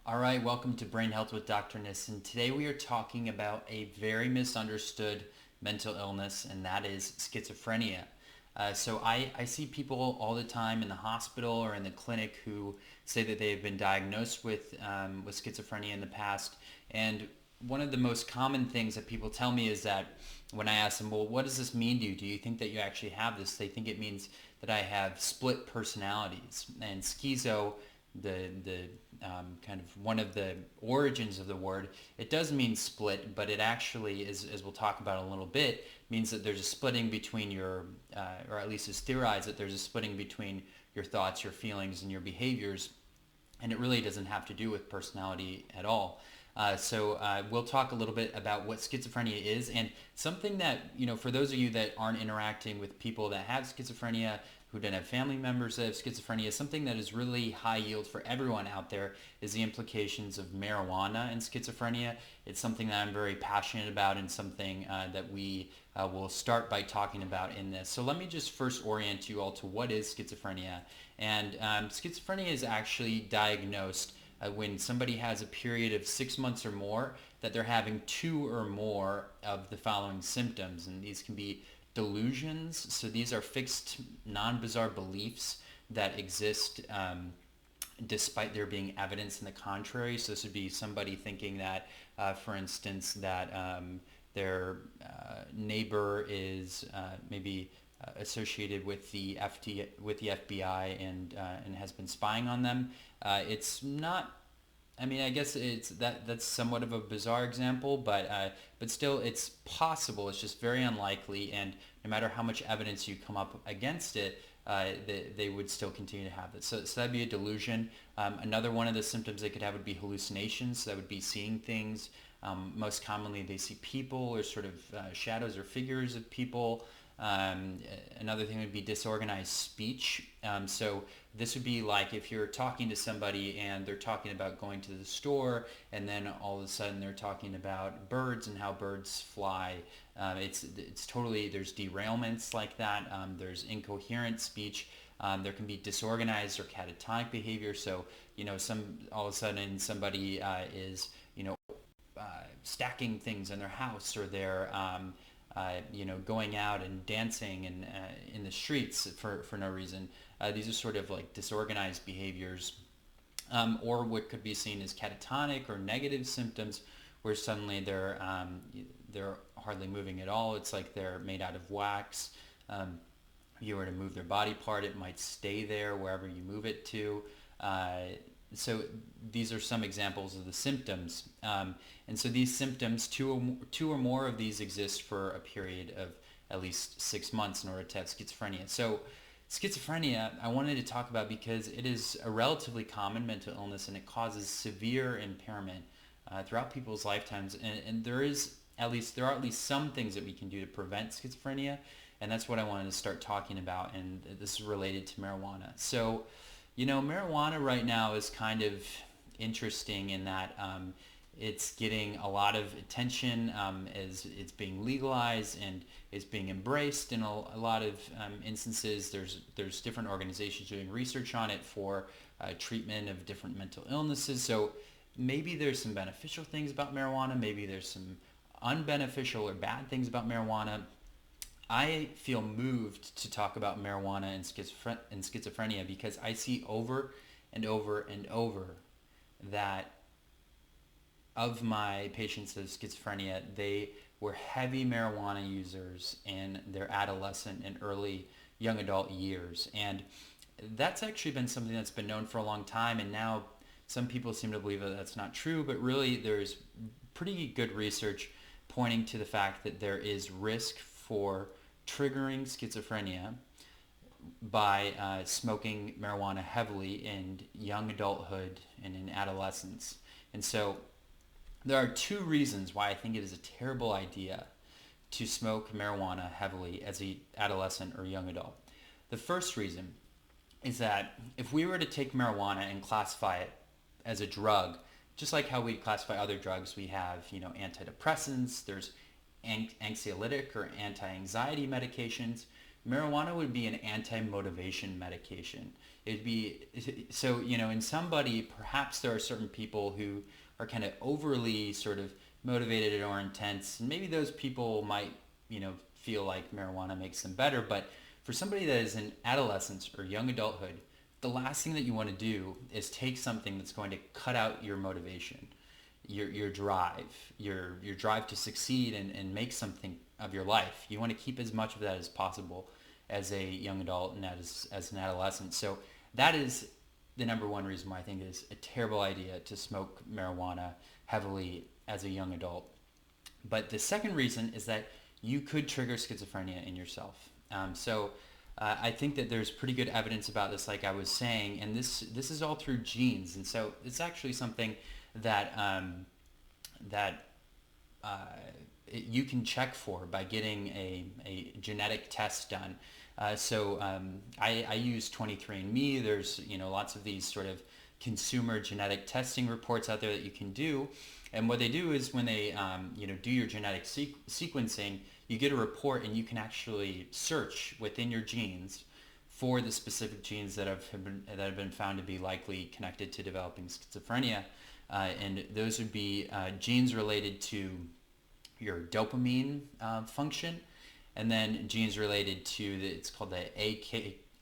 All right, welcome to Brain Health with Dr. Nissen. Today we are talking about a very misunderstood mental illness, and that is schizophrenia. So I see people all the time in the hospital or in the clinic who say that they have been diagnosed with schizophrenia in the past. And one of the most common things that people tell me is that when I ask them, well, what does this mean to you? Do you think that you actually have this? They think it means that I have split personalities. And schizo, the kind of one of the origins of the word, it does mean split, but it actually is, as we'll talk about in a little bit, means that there's a splitting between your, or at least it's theorized that there's a splitting between your thoughts, your feelings, and your behaviors, and it really doesn't have to do with personality at all. So we'll talk a little bit about what schizophrenia is, and something that, for those of you that aren't interacting with people that have schizophrenia, who don't have family members that have schizophrenia, something that is really high yield for everyone out there is the implications of marijuana and schizophrenia. It's something that I'm very passionate about and something that we will start by talking about in this. So let me just first orient you all to what is schizophrenia. And schizophrenia is actually diagnosed when somebody has a period of 6 months or more that they're having two or more of the following symptoms. And these can be delusions. So these are fixed, non-bizarre beliefs that exist despite there being evidence in the contrary. So this would be somebody thinking that, for instance, that their neighbor is maybe associated with the FBI and has been spying on them. It's not. I mean, I guess that's somewhat of a bizarre example, but still, it's possible. It's just very unlikely, and no matter how much evidence you come up against it, they would still continue to have it. So that'd be a delusion. Another one of the symptoms they could have would be hallucinations. So that would be seeing things. Most commonly, they see people or sort of shadows or figures of people. Another thing would be disorganized speech. So this would be like if you're talking to somebody and they're talking about going to the store, and then all of a sudden they're talking about birds and how birds fly. It's totally, there's derailments like that. There's incoherent speech. There can be disorganized or catatonic behavior. So all of a sudden somebody is stacking things in their house, or they're going out and dancing and in the streets for no reason. These are sort of like disorganized behaviors, or what could be seen as catatonic or negative symptoms, where suddenly they're hardly moving at all. It's like they're made out of wax. If you were to move their body part, it might stay there wherever you move it to. So these are some examples of the symptoms. And so these symptoms, two or more of these exist for a period of at least 6 months in order to have schizophrenia. So schizophrenia, I wanted to talk about because it is a relatively common mental illness, and it causes severe impairment throughout people's lifetimes. And there are at least some things that we can do to prevent schizophrenia, and that's what I wanted to start talking about. And this is related to marijuana. So marijuana right now is kind of interesting in that it's getting a lot of attention as it's being legalized and is being embraced in a lot of instances. There's different organizations doing research on it for treatment of different mental illnesses. So maybe there's some beneficial things about marijuana. Maybe there's some unbeneficial or bad things about marijuana. I feel moved to talk about marijuana and schizophrenia because I see over and over and over that of my patients with schizophrenia, they were heavy marijuana users in their adolescent and early young adult years. And that's actually been something that's been known for a long time, and now some people seem to believe that that's not true, but really there's pretty good research pointing to the fact that there is risk for triggering schizophrenia by smoking marijuana heavily in young adulthood and in adolescence. And so there are two reasons why I think it is a terrible idea to smoke marijuana heavily as an adolescent or young adult. The first reason is that if we were to take marijuana and classify it as a drug, just like how we classify other drugs, we have, antidepressants, there's anxiolytic or anti-anxiety medications. marijuana would be an anti-motivation medication. It'd be, so, in somebody, perhaps there are certain people who are kind of overly sort of motivated or intense, and maybe those people might, feel like marijuana makes them better. But for somebody that is in adolescence or young adulthood, the last thing that you want to do is take something that's going to cut out your motivation, your drive, your drive to succeed and make something of your life. You want to keep as much of that as possible as a young adult and as an adolescent. So that is the number one reason why I think it is a terrible idea to smoke marijuana heavily as a young adult. But the second reason is that you could trigger schizophrenia in yourself. I think that there's pretty good evidence about this, like I was saying, and this is all through genes. And so it's actually something that you can check for by getting a genetic test done. I use 23andMe. There's lots of these sort of consumer genetic testing reports out there that you can do. And what they do is when they do your genetic sequencing, you get a report and you can actually search within your genes for the specific genes that have been found to be likely connected to developing schizophrenia. And those would be genes related to your dopamine function, and then genes related to it's called the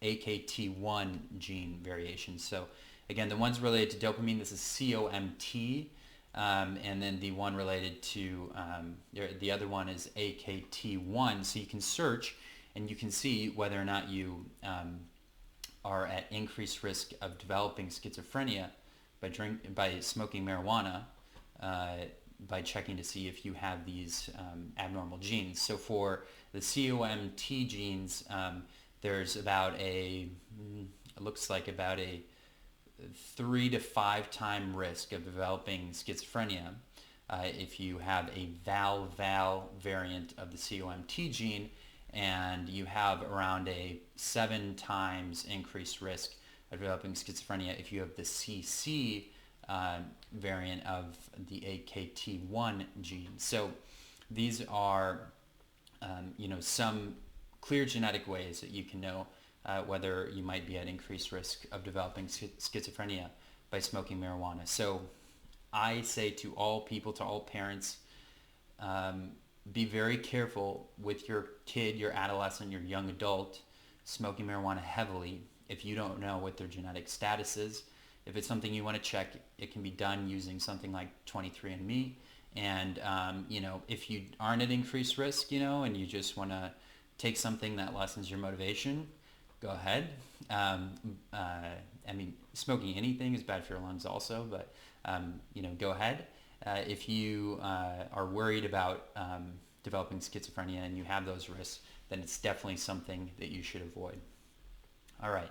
AKT1 gene variation. So again, the ones related to dopamine, this is COMT, and then the one related to the other one is AKT1. So you can search and you can see whether or not you are at increased risk of developing schizophrenia by smoking marijuana, by checking to see if you have these abnormal genes. So for the COMT genes, there's it looks like about a 3 to 5 time risk of developing schizophrenia if you have a VAL variant of the COMT gene, and you have around a 7 times increased risk of developing schizophrenia if you have the CC variant of the AKT1 gene. So these are some clear genetic ways that you can know whether you might be at increased risk of developing schizophrenia by smoking marijuana. So I say to all people, to all parents, be very careful with your kid, your adolescent, your young adult smoking marijuana heavily if you don't know what their genetic status is. If it's something you want to check, it can be done using something like 23andMe. And, if you aren't at increased risk, and you just want to take something that lessens your motivation, go ahead. Smoking anything is bad for your lungs also, but, go ahead. If you are worried about developing schizophrenia and you have those risks, then it's definitely something that you should avoid. All right.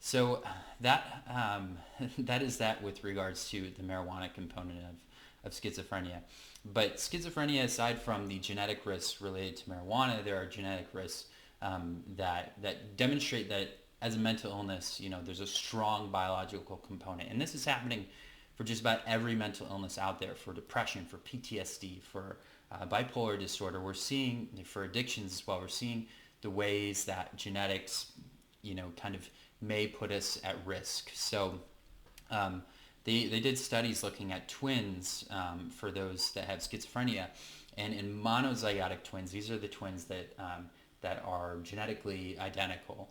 So that is that with regards to the marijuana component of schizophrenia. But schizophrenia, aside from the genetic risks related to marijuana, there are genetic risks that demonstrate that as a mental illness, there's a strong biological component. And this is happening for just about every mental illness out there, for depression, for PTSD, for bipolar disorder. We're seeing, for addictions as well, we're seeing the ways that genetics, kind of may put us at risk. So they did studies looking at twins for those that have schizophrenia, and in monozygotic twins, these are the twins that are genetically identical.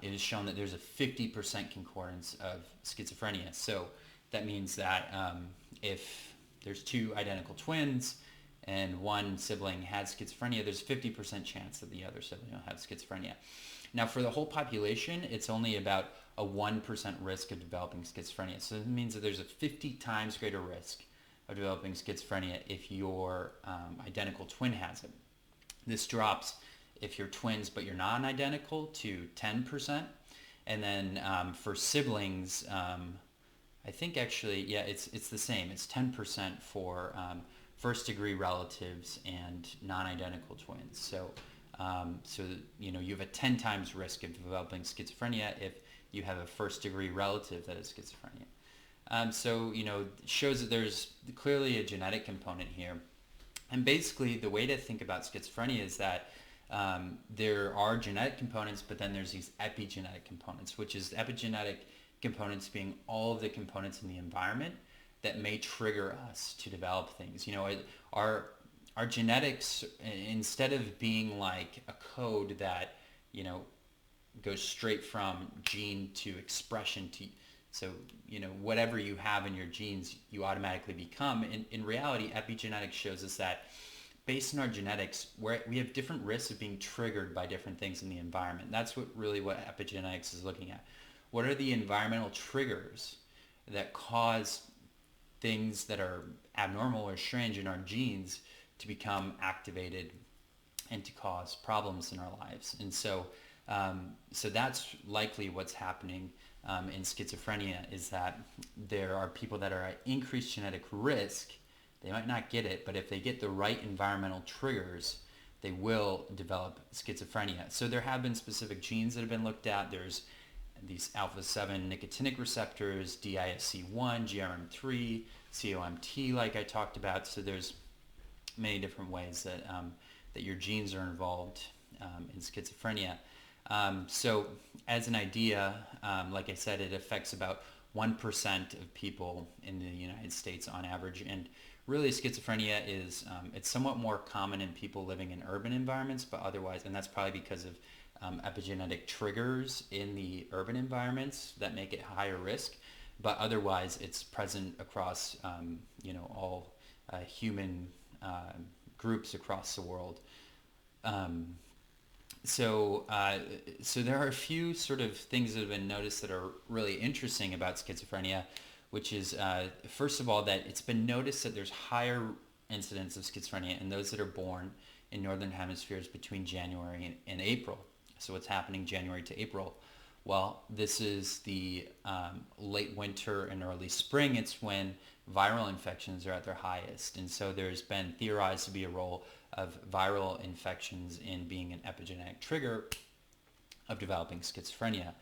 It is shown that there's a 50% concordance of schizophrenia. So that means that if there's 2 identical twins and one sibling has schizophrenia, there's a 50% chance that the other sibling will have schizophrenia. Now, for the whole population, it's only about a 1% risk of developing schizophrenia. So it means that there's a 50 times greater risk of developing schizophrenia if your identical twin has it. This drops if you're twins but you're non-identical to 10%. And then for siblings, I think actually, it's the same. It's 10% for first-degree relatives and non-identical twins. So you have a 10 times risk of developing schizophrenia if you have a first-degree relative that has schizophrenia. It shows that there's clearly a genetic component here. And basically, the way to think about schizophrenia is that there are genetic components, but then there's these epigenetic components, which is epigenetic components being all of the components in the environment that may trigger us to develop things. Our our genetics, instead of being like a code that, goes straight from gene to expression to, so, whatever you have in your genes, you automatically become. In reality, epigenetics shows us that based on our genetics, we have different risks of being triggered by different things in the environment. That's what epigenetics is looking at. What are the environmental triggers that cause things that are abnormal or strange in our genes to become activated and to cause problems in our lives? And so that's likely what's happening in schizophrenia, is that there are people that are at increased genetic risk. They might not get it, but if they get the right environmental triggers, they will develop schizophrenia. So there have been specific genes that have been looked at. There's these alpha-7 nicotinic receptors, DISC1, GRM3, COMT, like I talked about. So there's many different ways that your genes are involved in schizophrenia. So as an idea, like I said, it affects about 1% of people in the United States on average. And really, schizophrenia is, it's somewhat more common in people living in urban environments, but otherwise, and that's probably because of epigenetic triggers in the urban environments that make it higher risk. But otherwise, it's present across, all human groups across the world. So there are a few sort of things that have been noticed that are really interesting about schizophrenia, which is, first of all, that it's been noticed that there's higher incidence of schizophrenia in those that are born in northern hemispheres between January and April. So what's happening January to April? Well, this is the late winter and early spring. It's when viral infections are at their highest. And so there's been theorized to be a role of viral infections in being an epigenetic trigger of developing schizophrenia.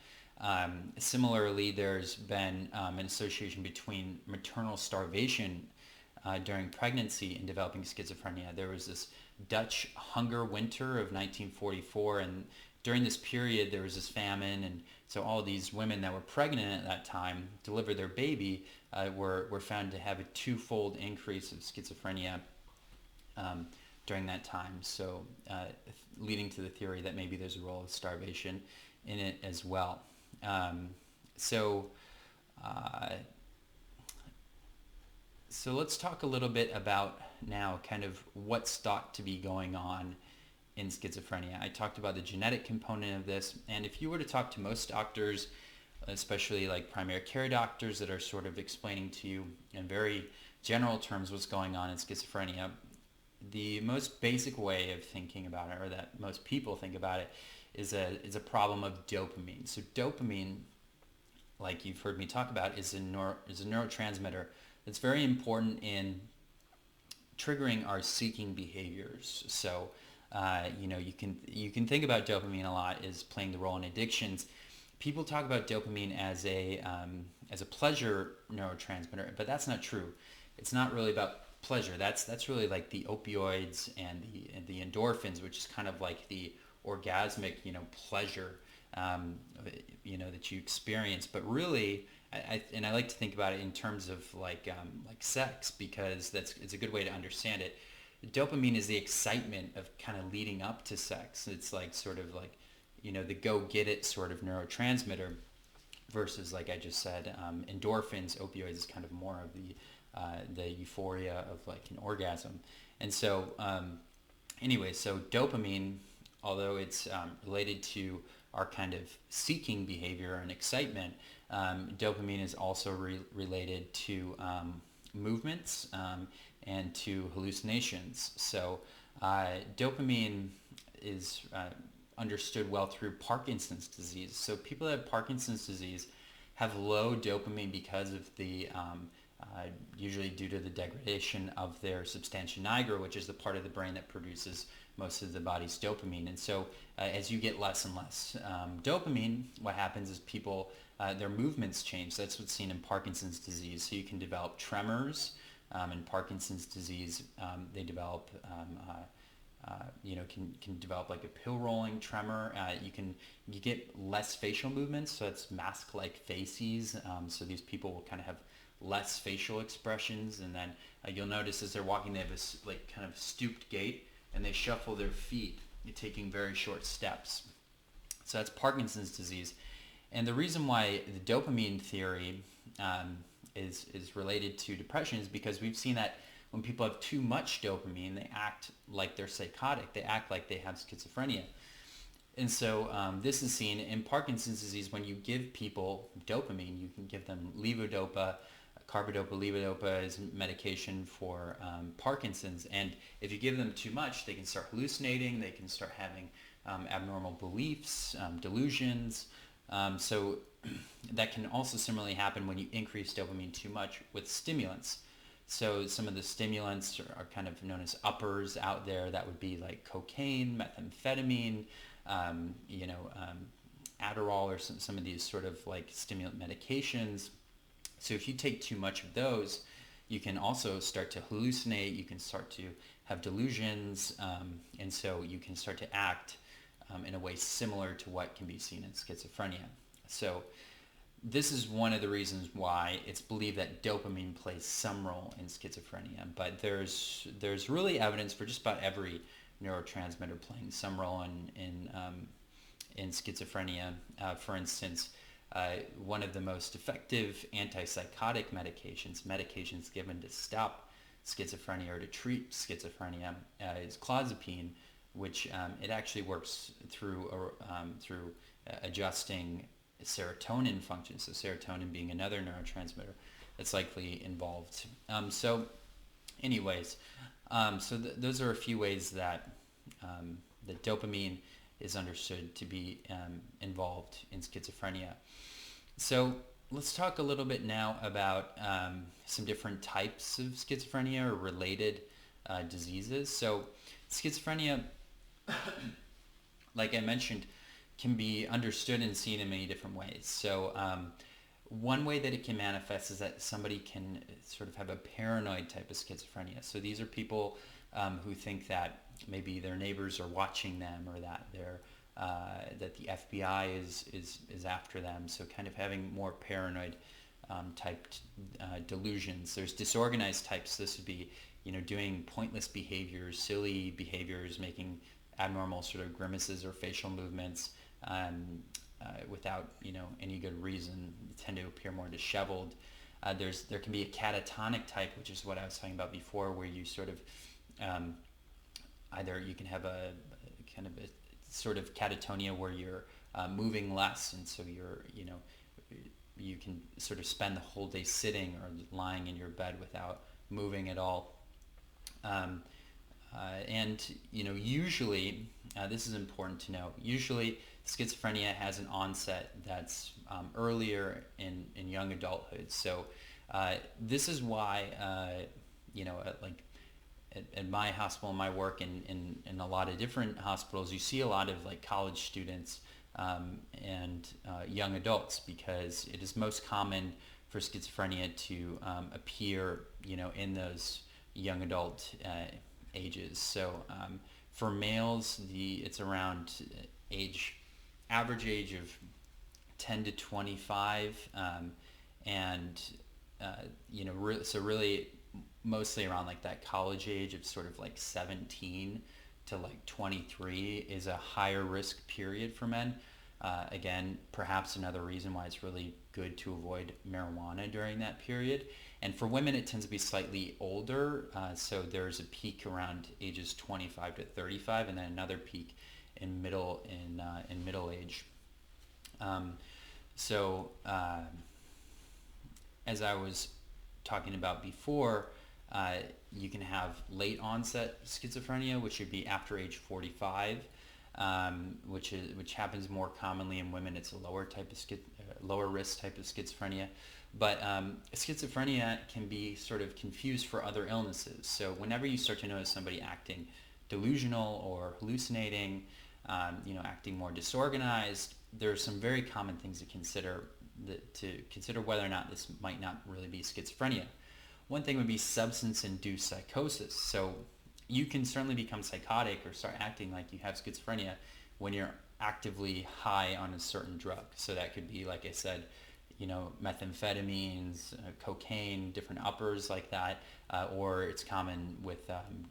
Similarly, there's been an association between maternal starvation during pregnancy and developing schizophrenia. There was this Dutch hunger winter of 1944, and during this period there was this famine, and so all these women that were pregnant at that time, delivered their baby, were found to have a twofold increase of schizophrenia during that time. So leading to the theory that maybe there's a role of starvation in it as well. So let's talk a little bit about now kind of what's thought to be going on in schizophrenia. I talked about the genetic component of this, and if you were to talk to most doctors, especially like primary care doctors that are sort of explaining to you in very general terms what's going on in schizophrenia, the most basic way of thinking about it, or that most people think about it, is a problem of dopamine. So dopamine, like you've heard me talk about, is a neurotransmitter that's very important in triggering our seeking behaviors. So you can think about dopamine a lot as playing the role in addictions. People talk about dopamine as a pleasure neurotransmitter, but that's not true. It's not really about pleasure. That's really like the opioids and the endorphins, which is kind of like the orgasmic pleasure that you experience. But really, I like to think about it in terms of like sex, because it's a good way to understand it. Dopamine is the excitement of kind of leading up to sex. It's like sort of like the go get it sort of neurotransmitter, versus, like I just said, endorphins, opioids, is kind of more of the euphoria of like an orgasm. And so so dopamine, although it's related to our kind of seeking behavior and excitement, dopamine is also related to movements and to hallucinations. So dopamine is understood well through Parkinson's disease. So people that have Parkinson's disease have low dopamine because of the usually due to the degradation of their substantia nigra, which is the part of the brain that produces most of the body's dopamine. And so as you get less and less dopamine, what happens is people, their movements change. That's what's seen in Parkinson's disease. So you can develop tremors. In Parkinson's disease, they develop can develop like a pill rolling tremor. You get less facial movements, so it's mask-like faces. So these people will kind of have less facial expressions, and then you'll notice as they're walking, they have this like kind of stooped gait, and they shuffle their feet, taking very short steps. So that's Parkinson's disease, and the reason why the dopamine theory is related to depression is because we've seen that when people have too much dopamine, they act like they're psychotic. They act like they have schizophrenia. And so this is seen in Parkinson's disease. When you give people dopamine, you can give them levodopa. Carbidopa-levodopa is medication for Parkinson's. And if you give them too much, they can start hallucinating. They can start having abnormal beliefs, delusions. So that can also similarly happen when you increase dopamine too much with stimulants. So some of the stimulants are kind of known as uppers out there. That would be like cocaine, methamphetamine, Adderall, or some of these sort of like stimulant medications. So if you take too much of those, you can also start to hallucinate. You can start to have delusions, and so you can start to act in a way similar to what can be seen in schizophrenia. So this is one of the reasons why it's believed that dopamine plays some role in schizophrenia, but there's really evidence for just about every neurotransmitter playing some role in schizophrenia. For instance, one of the most effective antipsychotic medications given to stop schizophrenia or to treat schizophrenia is clozapine, which it actually works through adjusting serotonin function. So serotonin being another neurotransmitter that's likely involved. So those are a few ways that that dopamine is understood to be involved in schizophrenia. So let's talk a little bit now about some different types of schizophrenia or related diseases. So schizophrenia, like I mentioned, can be understood and seen in many different ways. So one way that it can manifest is that somebody can sort of have a paranoid type of schizophrenia. So these are people who think that maybe their neighbors are watching them, or that that the FBI is after them. So kind of having more paranoid type delusions. There's disorganized types. This would be doing pointless behaviors, silly behaviors, making abnormal sort of grimaces or facial movements without any good reason. They tend to appear more disheveled. There can be a catatonic type, which is what I was talking about before, where you sort of either you can have a kind of a sort of catatonia where you're moving less, and so you can sort of spend the whole day sitting or lying in your bed without moving at all. And usually, this is important to know, usually schizophrenia has an onset that's earlier in young adulthood. So this is why, at my hospital, in my work, in a lot of different hospitals, you see a lot of like college students and young adults, because it is most common for schizophrenia to appear, in those young adult ages. So for males, it's around average age of 10 to 25, so really mostly around like that college age of sort of like 17 to like 23 is a higher risk period for men. Again, perhaps another reason why it's really good to avoid marijuana during that period. And for women, it tends to be slightly older. So there's a peak around ages 25 to 35, and then another peak in middle age. As I was talking about before, you can have late onset schizophrenia, which would be after age 45, which happens more commonly in women. It's a lower risk type of schizophrenia. But schizophrenia can be sort of confused for other illnesses. So whenever you start to notice somebody acting delusional or hallucinating, acting more disorganized, there are some very common things to consider whether or not this might not really be schizophrenia. One thing would be substance-induced psychosis. So, you can certainly become psychotic or start acting like you have schizophrenia when you're actively high on a certain drug. So that could be, like I said, methamphetamines, cocaine, different uppers like that, or it's common with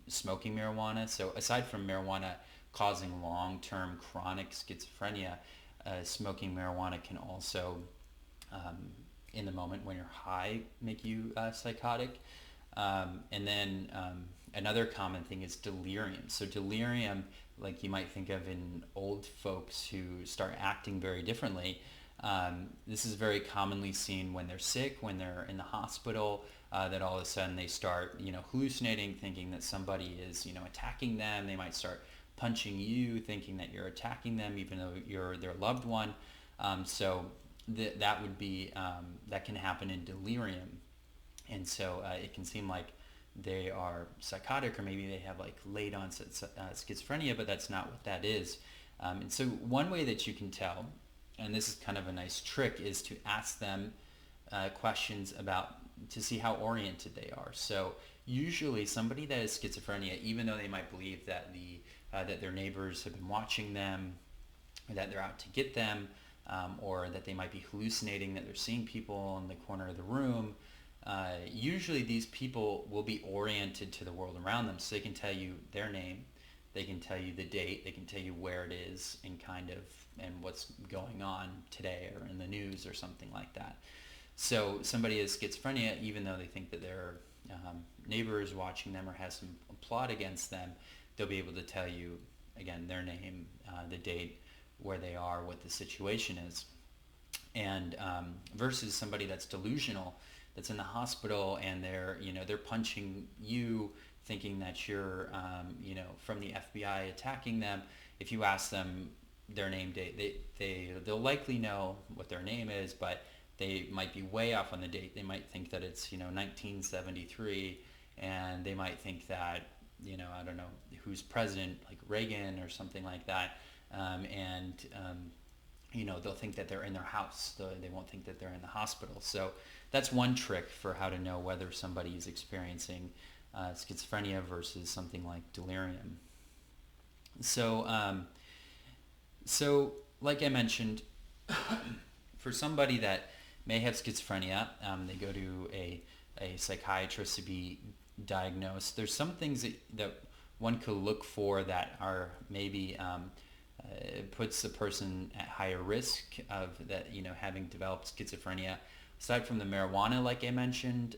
smoking marijuana. So aside from marijuana causing long-term chronic schizophrenia, smoking marijuana can also, in the moment when you're high, make you psychotic. And then another common thing is delirium. So delirium, like you might think of in old folks who start acting very differently, this is very commonly seen when they're sick, when they're in the hospital, that all of a sudden they start, hallucinating, thinking that somebody is, attacking them. They might start punching you, thinking that you're attacking them, even though you're their loved one. So that would be, that can happen in delirium. And so it can seem like they are psychotic, or maybe they have like late onset schizophrenia, but that's not what that is. And so one way that you can tell, and this is kind of a nice trick, is to ask them questions to see how oriented they are. So usually somebody that has schizophrenia, even though they might believe that that their neighbors have been watching them, or that they're out to get them, or that they might be hallucinating, that they're seeing people in the corner of the room, usually these people will be oriented to the world around them. So they can tell you their name, they can tell you the date, they can tell you where it is, and what's going on today or in the news or something like that. So somebody has schizophrenia, even though they think that their neighbor is watching them or has some plot against them, they'll be able to tell you, again, their name, the date, where they are, what the situation is. And versus somebody that's delusional, that's in the hospital, and they're punching you, thinking that you're from the FBI attacking them. If you ask them their name, date, they'll likely know what their name is, but they might be way off on the date. They might think that it's 1973, and they might think that I don't know who's president, like Reagan or something like that, and they'll think that they're in their house. They won't think that they're in the hospital. So that's one trick for how to know whether somebody is experiencing schizophrenia versus something like delirium. So like I mentioned, for somebody that may have schizophrenia, they go to a psychiatrist to be diagnosed. There's some things that one could look for that are maybe puts the person at higher risk of that, having developed schizophrenia. Aside from the marijuana, like I mentioned,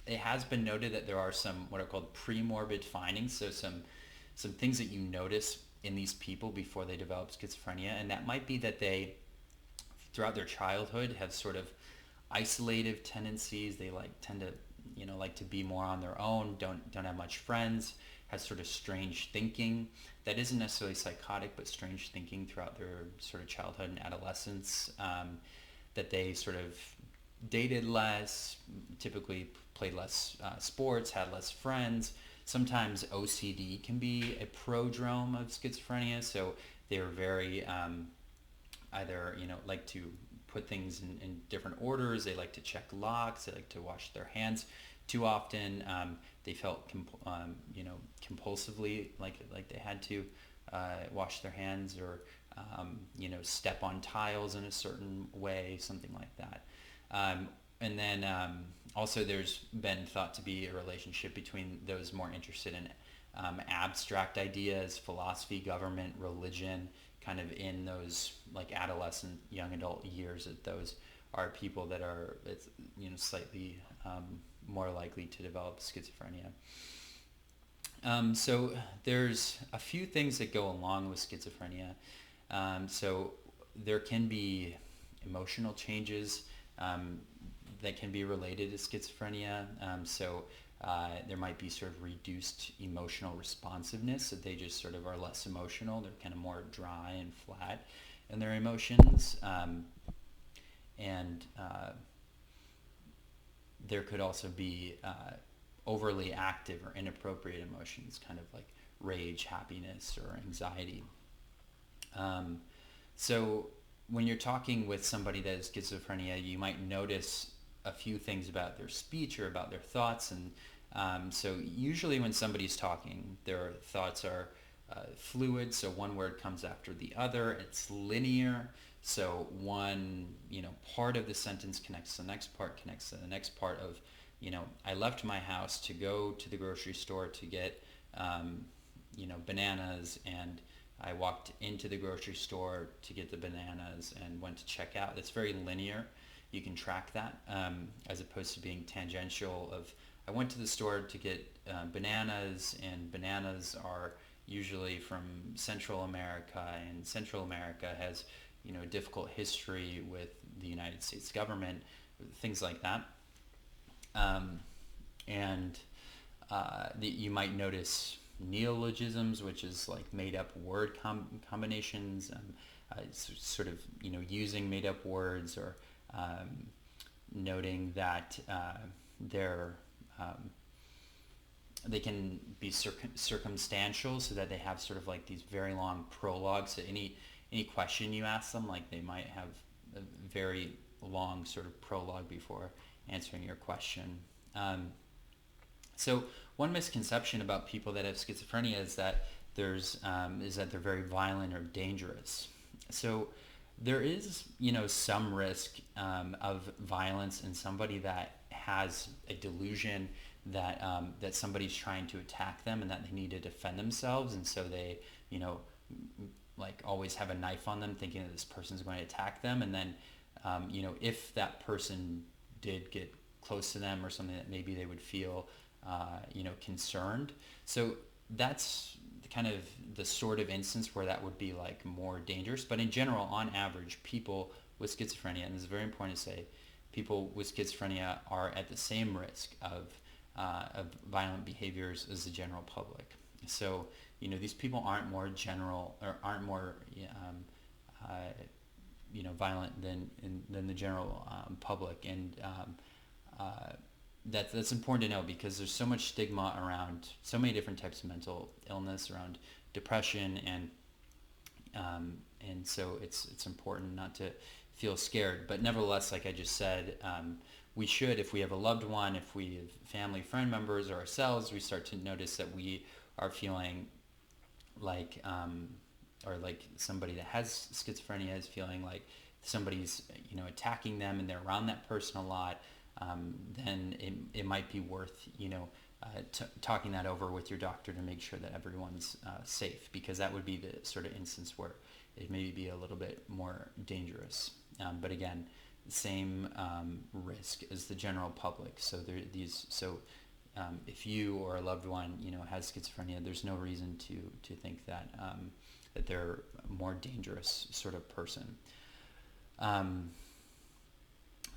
it has been noted that there are some what are called pre-morbid findings, so some things that you notice in these people before they develop schizophrenia, and that might be that they, throughout their childhood, have sort of isolative tendencies. They tend to like to be more on their own, don't have much friends, has sort of strange thinking that isn't necessarily psychotic, but strange thinking throughout their sort of childhood and adolescence, that they sort of dated less, typically played less sports, had less friends. Sometimes OCD can be a prodrome of schizophrenia, so they're very either like to put things in different orders. They like to check locks. They like to wash their hands too often. They felt compulsively like they had to wash their hands, or step on tiles in a certain way, something like that. And then also there's been thought to be a relationship between those more interested in abstract ideas, philosophy, government, religion, kind of in those like adolescent, young adult years, that those are people that are slightly more likely to develop schizophrenia. So there's a few things that go along with schizophrenia. So there can be emotional changes that can be related to schizophrenia. There might be sort of reduced emotional responsiveness, so they just sort of are less emotional. They're kind of more dry and flat in their emotions. There could also be overly active or inappropriate emotions, kind of like rage, happiness, or anxiety. So when you're talking with somebody that has schizophrenia, you might notice a few things about their speech or about their thoughts, and So usually when somebody's talking, their thoughts are fluid, so one word comes after the other. It's linear, so one, part of the sentence connects to the next part, connects to the next part of, I left my house to go to the grocery store to get, bananas, and I walked into the grocery store to get the bananas and went to check out. It's very linear. You can track that, as opposed to being tangential of, I went to the store to get bananas, and bananas are usually from Central America, and Central America has, a difficult history with the United States government, things like that. And you might notice neologisms, which is like made up word combinations, sort of, using made up words, or noting that they can be circumstantial, so that they have sort of like these very long prologues. So any question you ask them, like they might have a very long sort of prologue before answering your question. So one misconception about people that have schizophrenia is that they're very violent or dangerous. So there is, some risk of violence in somebody that has a delusion that somebody's trying to attack them and that they need to defend themselves, and so they, like always have a knife on them, thinking that this person's going to attack them, and then, if that person did get close to them or something, that maybe they would feel, concerned. So that's kind of the sort of instance where that would be like more dangerous. But in general, on average, people with schizophrenia, and this is very important to say, people with schizophrenia are at the same risk of violent behaviors as the general public. So, these people aren't more general, or aren't more, violent than the general public. And that's important to know, because there's so much stigma around so many different types of mental illness, around depression, and so it's important not to feel scared. But nevertheless, like I just said, we should, if we have a loved one, if we have family, friend members, or ourselves, we start to notice that we are feeling like, or like somebody that has schizophrenia is feeling like somebody's, attacking them, and they're around that person a lot, then it might be worth, talking that over with your doctor to make sure that everyone's safe, because that would be the sort of instance where it may be a little bit more dangerous. But again, same risk as the general public. So if you or a loved one, has schizophrenia, there's no reason to think that that they're a more dangerous sort of person.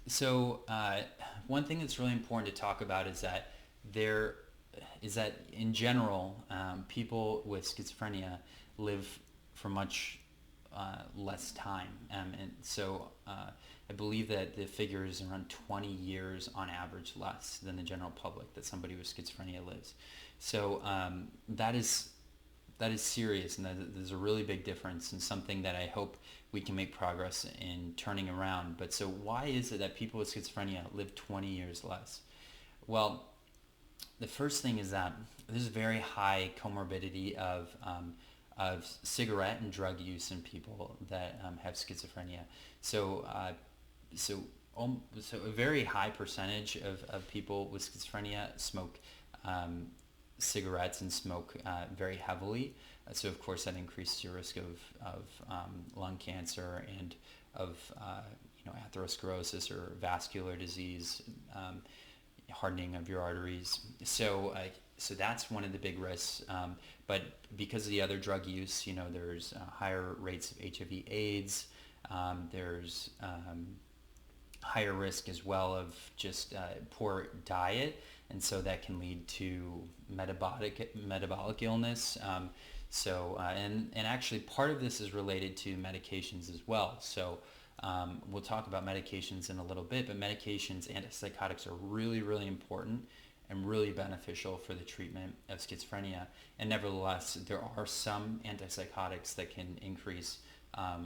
So one thing that's really important to talk about is that in general, people with schizophrenia live for much less time, and so I believe that the figure is around 20 years on average less than the general public that somebody with schizophrenia lives. So that is serious, and there's a really big difference, and something that I hope we can make progress in turning around. But so why is it that people with schizophrenia live 20 years less? Well, the first thing is that there's a very high comorbidity of cigarette and drug use in people that have schizophrenia. So a very high percentage of people with schizophrenia smoke cigarettes and smoke very heavily. So of course that increases your risk of lung cancer and of atherosclerosis or vascular disease, hardening of your arteries. So that's one of the big risks. But because of the other drug use, there's higher rates of HIV/AIDS. There's higher risk as well of just poor diet, and so that can lead to metabolic illness. And actually part of this is related to medications as well. So we'll talk about medications in a little bit, but medications, antipsychotics, are really, really important and really beneficial for the treatment of schizophrenia. And nevertheless, there are some antipsychotics that can increase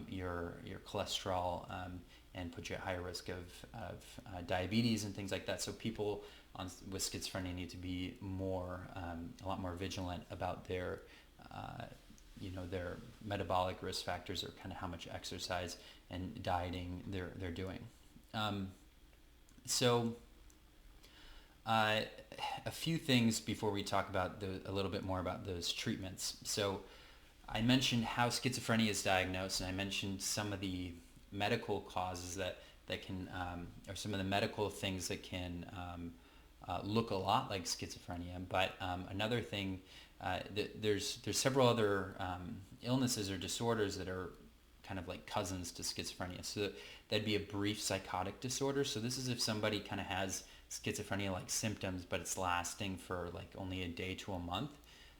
your cholesterol and put you at higher risk of diabetes and things like that. So people with schizophrenia need to be a lot more vigilant about their their metabolic risk factors, or kind of how much exercise and dieting they're doing. So a few things before we talk about a little bit more about those treatments. So I mentioned how schizophrenia is diagnosed, and I mentioned some of the medical causes that can, or some of the medical things that can look a lot like schizophrenia. But another thing, there's several other illnesses or disorders that are kind of like cousins to schizophrenia. So that'd be a brief psychotic disorder. So this is if somebody kind of has schizophrenia-like symptoms, but it's lasting for like only a day to a month.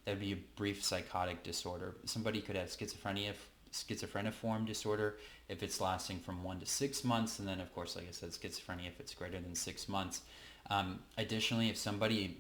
That'd be a brief psychotic disorder. Somebody could have schizophreniform disorder if it's lasting from 1 to 6 months, and then of course, like I said, schizophrenia if it's greater than 6 months. Additionally, if somebody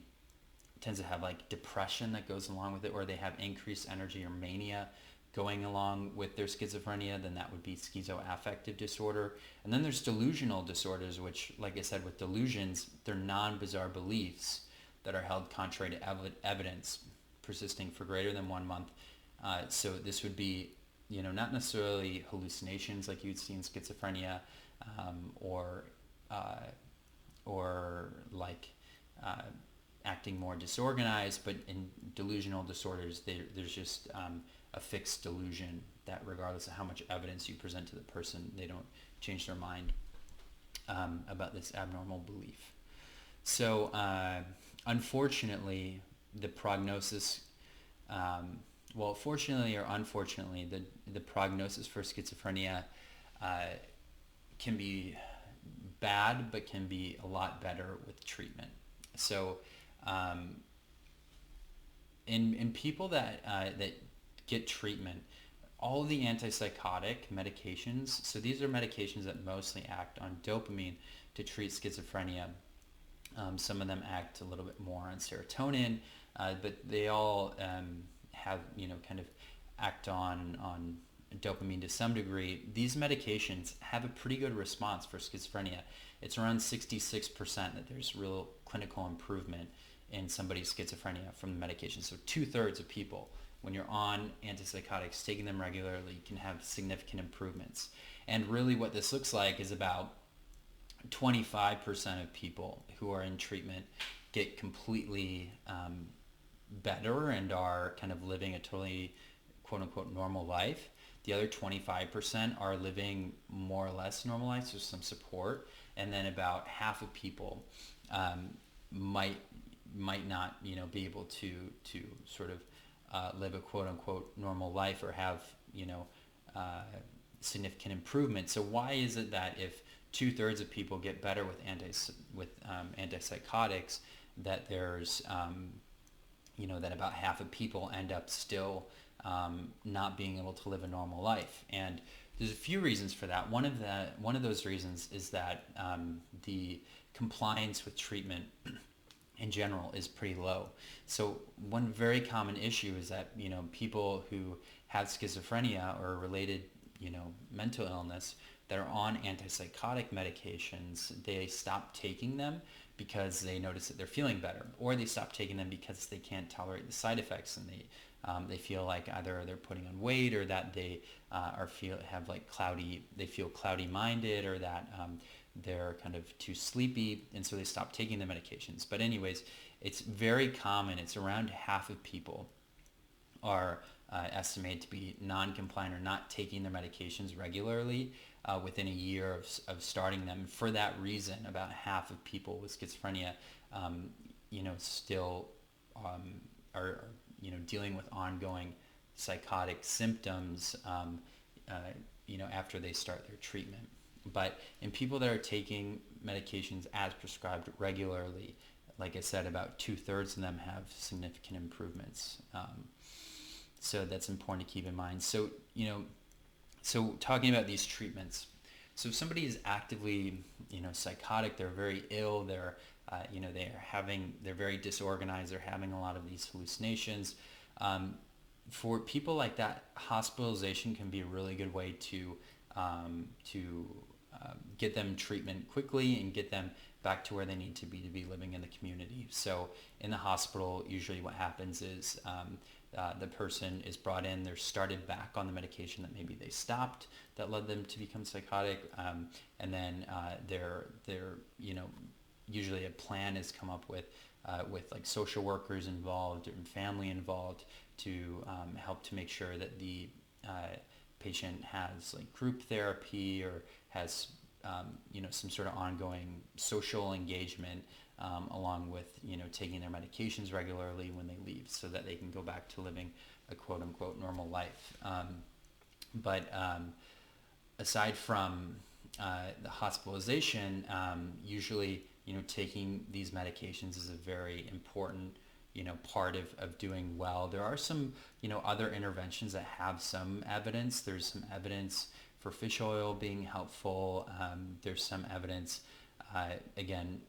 tends to have like depression that goes along with it, or they have increased energy or mania going along with their schizophrenia, then that would be schizoaffective disorder. And then there's delusional disorders, which, like I said, with delusions, they're non-bizarre beliefs that are held contrary to evidence, persisting for greater than 1 month. So this would be, not necessarily hallucinations like you'd see in schizophrenia, or like acting more disorganized, but in delusional disorders, there's just a fixed delusion that regardless of how much evidence you present to the person, they don't change their mind about this abnormal belief. So unfortunately, the prognosis, fortunately or unfortunately, the prognosis for schizophrenia can be bad, but can be a lot better with treatment. So in people that get treatment, all of the antipsychotic medications, so these are medications that mostly act on dopamine to treat schizophrenia. Some of them act a little bit more on serotonin, but they all have, kind of act on dopamine to some degree. These medications have a pretty good response for schizophrenia. It's around 66% that there's real clinical improvement in somebody's schizophrenia from the medication. So 2/3 of people, when you're on antipsychotics, taking them regularly, can have significant improvements. And really what this looks like is about 25% of people who are in treatment get completely better and are kind of living a totally quote-unquote normal life. The other 25% are living more or less normal lives with some support. And then about half of people might not, be able to sort of live a quote-unquote normal life or have, significant improvement. So why is it that if 2/3 of people get better with antipsychotics, that there's, that about half of people end up still not being able to live a normal life? And there's a few reasons for that. One of those reasons is that the compliance with treatment in general is pretty low. So one very common issue is that, people who have schizophrenia or related, mental illness that are on antipsychotic medications, they stop taking them because they notice that they're feeling better, or they stop taking them because they can't tolerate the side effects, and they feel like either they're putting on weight, or that they feel cloudy minded, or that they're kind of too sleepy, and so they stop taking the medications. But anyways, it's very common. It's around half of people are estimated to be non-compliant or not taking their medications regularly within a year of starting them. For that reason, about half of people with schizophrenia, still are dealing with ongoing psychotic symptoms, after they start their treatment. But in people that are taking medications as prescribed regularly, like I said, about 2/3 of them have significant improvements. So that's important to keep in mind. So, so talking about these treatments, so if somebody is actively, psychotic, they're very ill, they're very disorganized, they're having a lot of these hallucinations. For people like that, hospitalization can be a really good way to get them treatment quickly and get them back to where they need to be living in the community. So in the hospital, usually what happens is the person is brought in, they're started back on the medication that maybe they stopped that led them to become psychotic, and then they're usually a plan is come up with like social workers involved and family involved to help to make sure that the patient has like group therapy or has some sort of ongoing social engagement, along with taking their medications regularly when they leave, so that they can go back to living a quote unquote normal life. But aside from the hospitalization, usually taking these medications is a very important part of doing well. There are some other interventions that have some evidence. There's some evidence for fish oil being helpful. There's some evidence, again,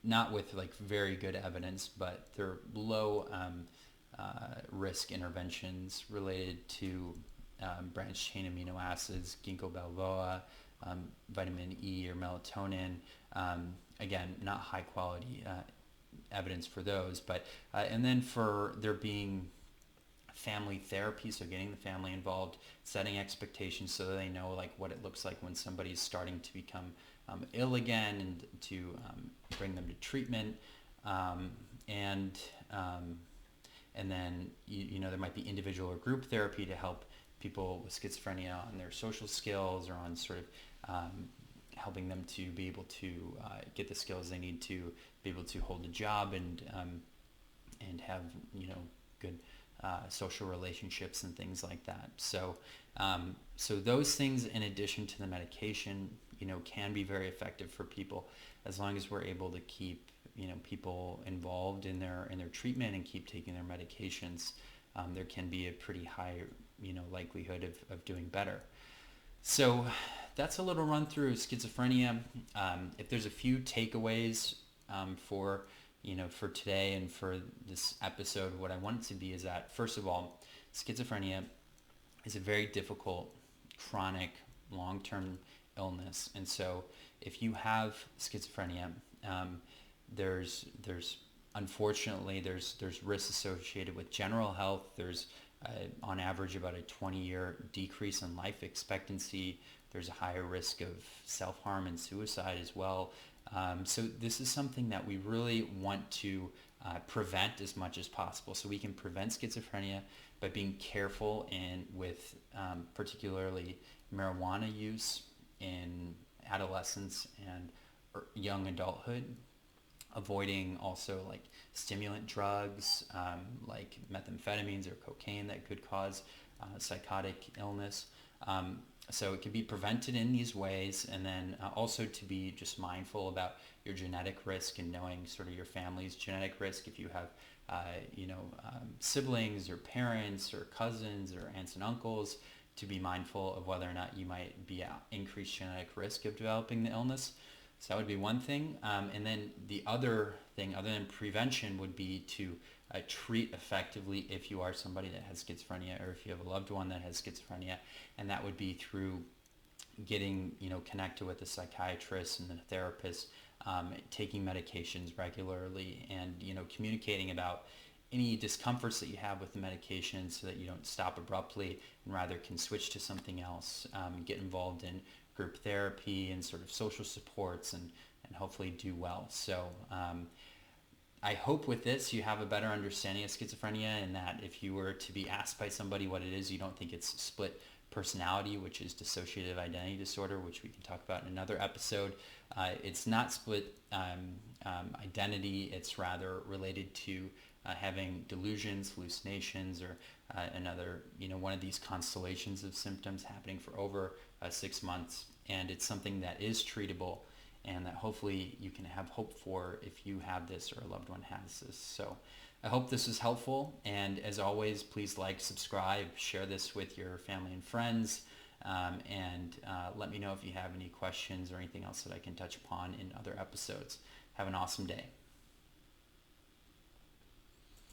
not with like very good evidence, but they're low risk interventions related to branched chain amino acids, ginkgo biloba, vitamin E or melatonin. Again, not high quality evidence for those, but and then for there being family therapy, so getting the family involved, setting expectations so that they know like what it looks like when somebody's starting to become ill again, and to bring them to treatment, and then there might be individual or group therapy to help people with schizophrenia on their social skills, or on sort of helping them to be able to get the skills they need to be able to hold a job and have good social relationships and things like that. So those things, in addition to the medication, can be very effective for people, as long as we're able to keep people involved in their treatment and keep taking their medications. There can be a pretty high likelihood of doing better. So that's a little run through schizophrenia. If there's a few takeaways for today and for this episode, what I want it to be is that, first of all, schizophrenia is a very difficult, chronic, long-term illness. And so if you have schizophrenia, there's unfortunately there's risks associated with general health. There's on average about a 20-year decrease in life expectancy. There's a higher risk of self-harm and suicide as well. So this is something that we really want to prevent as much as possible. So we can prevent schizophrenia by being careful with particularly marijuana use in adolescence and young adulthood, avoiding also like stimulant drugs like methamphetamines or cocaine that could cause psychotic illness. So it can be prevented in these ways, and then also to be just mindful about your genetic risk and knowing sort of your family's genetic risk. If you have siblings or parents or cousins or aunts and uncles, to be mindful of whether or not you might be at increased genetic risk of developing the illness. So that would be one thing. And then the other thing, other than prevention, would be to treat effectively if you are somebody that has schizophrenia, or if you have a loved one that has schizophrenia. And that would be through getting, connected with a psychiatrist and a therapist, taking medications regularly, and, communicating about any discomforts that you have with the medication, so that you don't stop abruptly and rather can switch to something else, get involved in group therapy and sort of social supports, and hopefully do well. So I hope with this you have a better understanding of schizophrenia, and that if you were to be asked by somebody what it is, you don't think it's split personality, which is dissociative identity disorder, which we can talk about in another episode. It's not split identity. It's rather related to having delusions, hallucinations, or another, one of these constellations of symptoms happening for over 6 months. And it's something that is treatable, and that hopefully you can have hope for if you have this or a loved one has this. So I hope this is helpful. And as always, please like, subscribe, share this with your family and friends, and let me know if you have any questions or anything else that I can touch upon in other episodes. Have an awesome day.